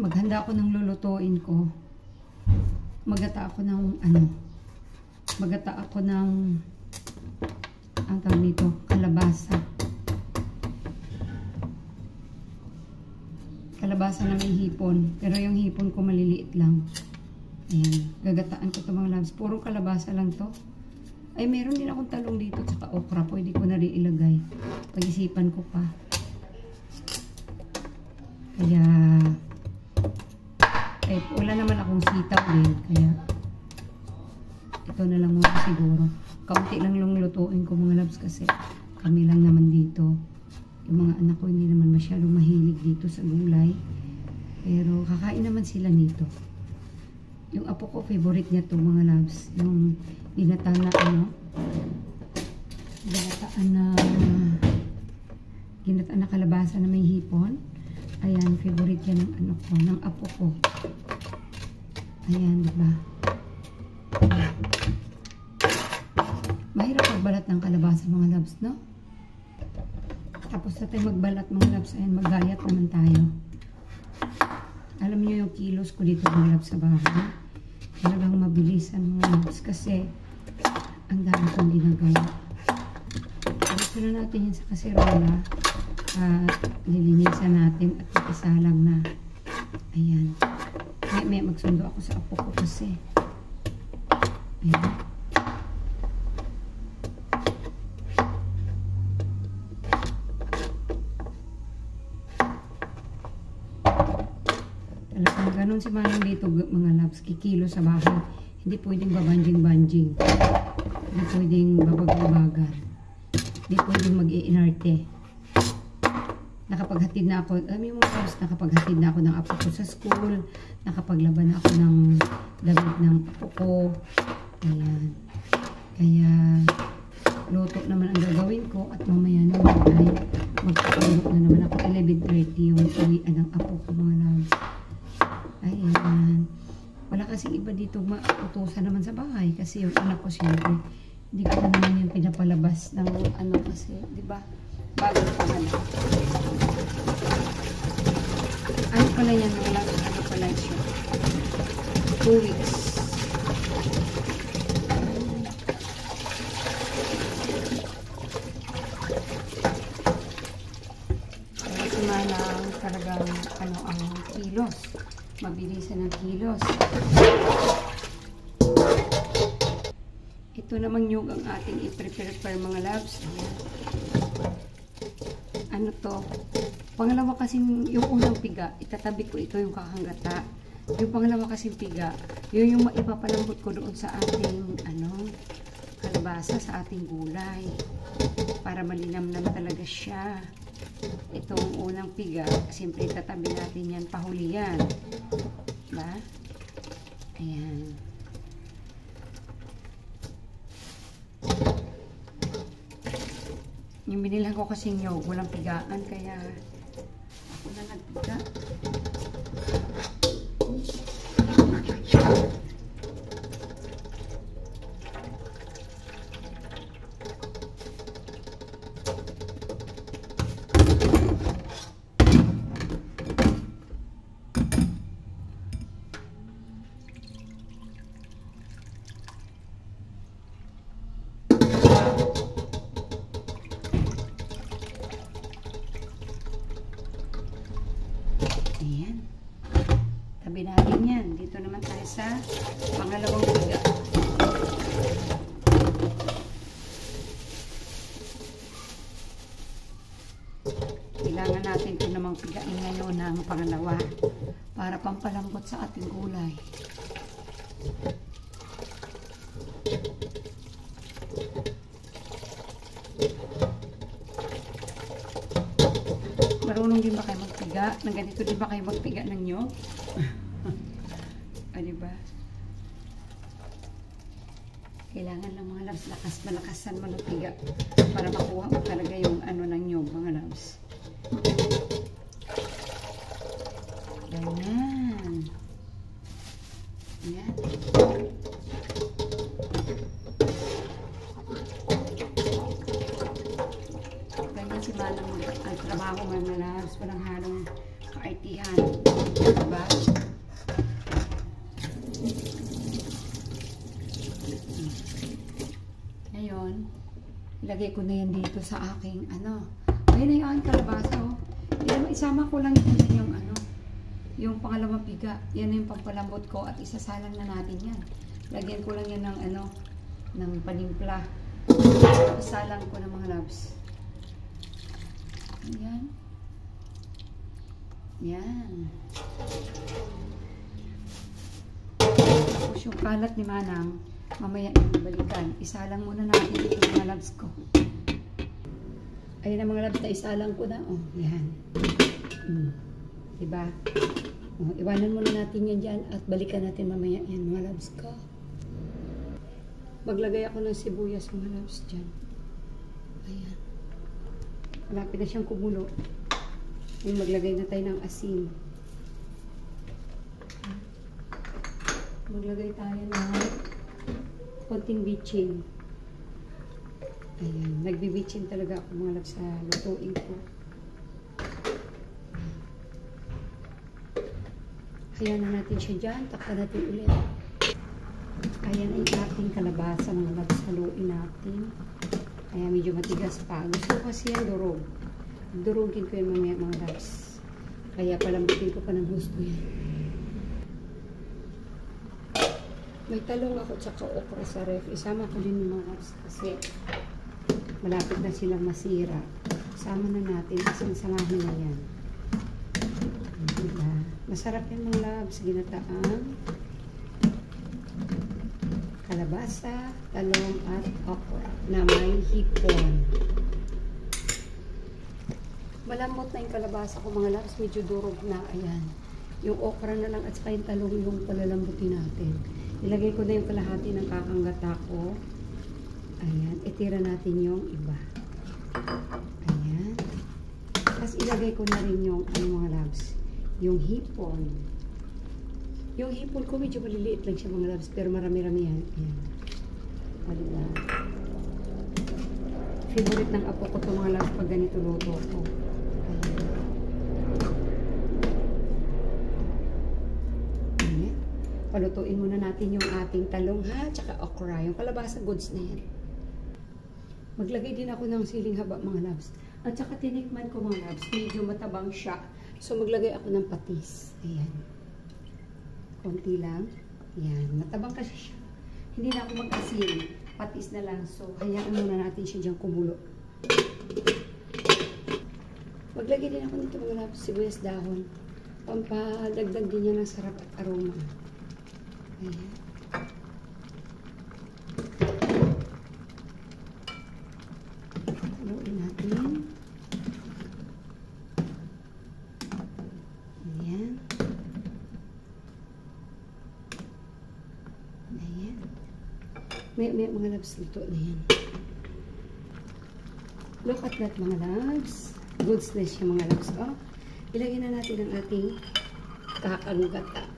maghanda ako ng lulutuin ko. Magata ako ng ang tawag nito, kalabasa. Kalabasa na may hipon. Pero yung hipon ko maliliit lang. Ayan. Gagataan ko ito mga loves. Puro kalabasa lang to. Ay, meron din akong talong dito tsaka okra. Pwede ko na rin ilagay. Pag-isipan ko pa. Kaya wala naman akong sitaw din. Kaya ito na lang muna siguro. Kaunti lang yung lutuin ko mga loves kasi kami lang naman dito. Yung mga anak ko hindi naman masyadong mahilig dito sa gulay. Pero kakain naman sila nito. Yung apo ko, favorite niya to mga loves. Yung ginataan na kalabasa na may hipon. Ayan, favorite yan ng apo ko. Ayan, diba? Mahirap magbalat ng kalabasa mga loves, no? Tapos na tayo magbalat mga loves. Ayan, maggayat naman tayo. Alam niyo yung kilos ko dito mga loves sa bahay. Talagang mabilisan mga loves kasi ang dami kong ginagawa. Gusto na natin yun sa kaserola at lilinisan natin at ikisalang na. Ayan. May magsundo ako sa apo ko kasi. Ayan. Talagang ganun si Manong dito mga loves, kikilo sa bahay. Hindi pwedeng babanjing-banjing. Hindi pwedeng babag-babagan. Hindi pwedeng mag-iinarte. Nakapaghatid na ako, nakapaghatid na ako ng apo ko sa school. Nakapaglaban na ako ng damit ng apo ko. Ayan. Kaya, luto naman ang gagawin ko at mamaya naman ay magpapalok na naman ako 11:30 yung uwian ng apo ko mga loves. Ayan. Wala kasi iba dito mautusan naman sa bahay kasi yung anak ko siyempre hindi ko na naman yung pinapalabas ng kasi, di ba? Bagong pangalan. Ano pala yan? Ano pala siya? 2 weeks. Kaya sumanang talagang ang kilos. Mabilisan ng kilos. Ito namang nyug ang ating i-prepare mga loves. Ano to? Pangalawa kasing yung unang piga, itatabi ko ito yung kakanggata. Yung pangalawa kasing piga, yun yung maipapalambot ko doon sa ating kalabasa, sa ating gulay. Para malinamnam talaga siya. Itong unang piga, siyempre tatabi natin yan, pahulihan. Diba? Ayan. Yung binilhan ko kasing nyog, walang pigaan, kaya ako na nagpiga. Ayan. Tabi natin yan. Dito naman tayo sa pangalawang piga. Kailangan natin ito namang pigain ngayon ng pangalawa para pampalambot sa ating gulay. Marunong din ba kayo magpiga? Nang ganito din ba kayo magpiga ng nyog? O, diba? Kailangan lang mga loves, malakasan mo ng piga para makuha mo talaga yung ng nyog, mga loves. Ganyan. Ayan. Ganyan si Manang ang trabaho mga loves. Walang halong healthy-han. Diba? Ngayon, ilagay ko na yan dito sa aking ano. Ayun na yung kalabasa, oh. Isama ko lang yung ano, yung pangalawang piga. Yan na yung pampalambot ko at isasalang na natin yan. Lagyan ko lang yan ng ano, ng panimpla. Isalang ko ng mga loves. Ayan. Yan. Tapos yung kalat ni Manang, mamaya balikan. Isalang muna natin ito mga loves ko. Ayan ang mga loves na isalang ko na. Oh, yan. Diba? Oh, iwanan muna natin yan dyan at balikan natin mamaya yan mga loves ko. Maglagay ako ng sibuyas mga loves dyan. Ayan. Malapit na siyang kumulo. Yung maglagay na tayo ng asin. Maglagay tayo ng konting bitchin. Ayan. Nagbibitchin talaga ako mga loves sa lutuin ko. Hayaan na natin siya dyan. Takpan natin ulit. Ayan ay ating kalabasa mga loves. Haluin natin. Ayan, medyo matigas pa. Gusto ko kasi yan durog. Durugin ko yan mamaya mga loves. Kaya palambutin ko pa ng gusto yan. May talong ako tsaka okra sa ref. Isama ko din yung mga loves kasi malapit na silang masira. Sama na natin. Samahin na yan. Diba? Masarap yan mga loves. Ginataang kalabasa, talong at okra na may hipon. Malambot na yung kalabasa ko mga loves. Medyo durog na. Ayan. Yung okra na lang at saka yung talong yung palalambutin natin. Ilagay ko na yung kalahati ng kakanggata ko. Ayan. Itira natin yung iba. Ayan. Tapos ilagay ko na rin yung ano mga loves. Yung hipon. Yung hipon ko medyo maliliit lang siya mga loves. Pero marami-rami yan. Ayan. Diba? Favorite ng apo ko ito mga loves pag ganito luto ko. Ayan. Palutuin muna natin yung ating talong ha. Tsaka okra. Yung kalabasa goods na yan. Maglagay din ako ng siling haba mga loves. At saka tinikman ko mga loves. Medyo matabang siya. So maglagay ako ng patis. Ayan. Konti lang. Ayan. Matabang kasi siya. Hindi na ako mag-asin. Patis na lang. So, hayaan muna natin siya dyan kumulo. Maglagay din ako nito mga loves. Sibuyas dahon. Pampadagdag din niya ng sarap at aroma. Ayan. Haluin natin. Ayan. Ayan. May mga loves luto na yan. Look at that mga loves. Goods na siya mga loves. Oh, ilagay na natin ang ating kakanggata.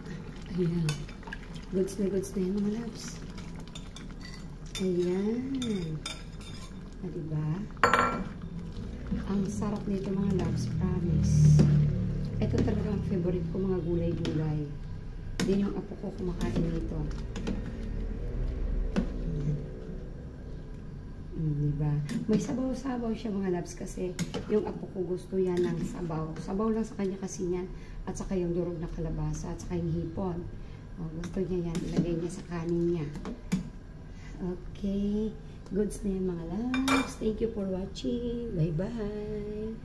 Ayan. Goods na yan mga loves. Ayan. Diba? Ang sarap nito mga loves. Promise. Ito talaga ang favorite ko mga gulay-gulay. Din yung apo ko kumakain nito. Diba? May sabaw-sabaw siya mga loves kasi yung apo ko gusto yan ng sabaw. Sabaw lang sa kanya kasi yan. At saka yung durog na kalabasa at saka yung hipon. O, gusto niya yan. Ilagay niya sa kanin niya. Okay. Goods na yan mga loves. Thank you for watching. Bye-bye.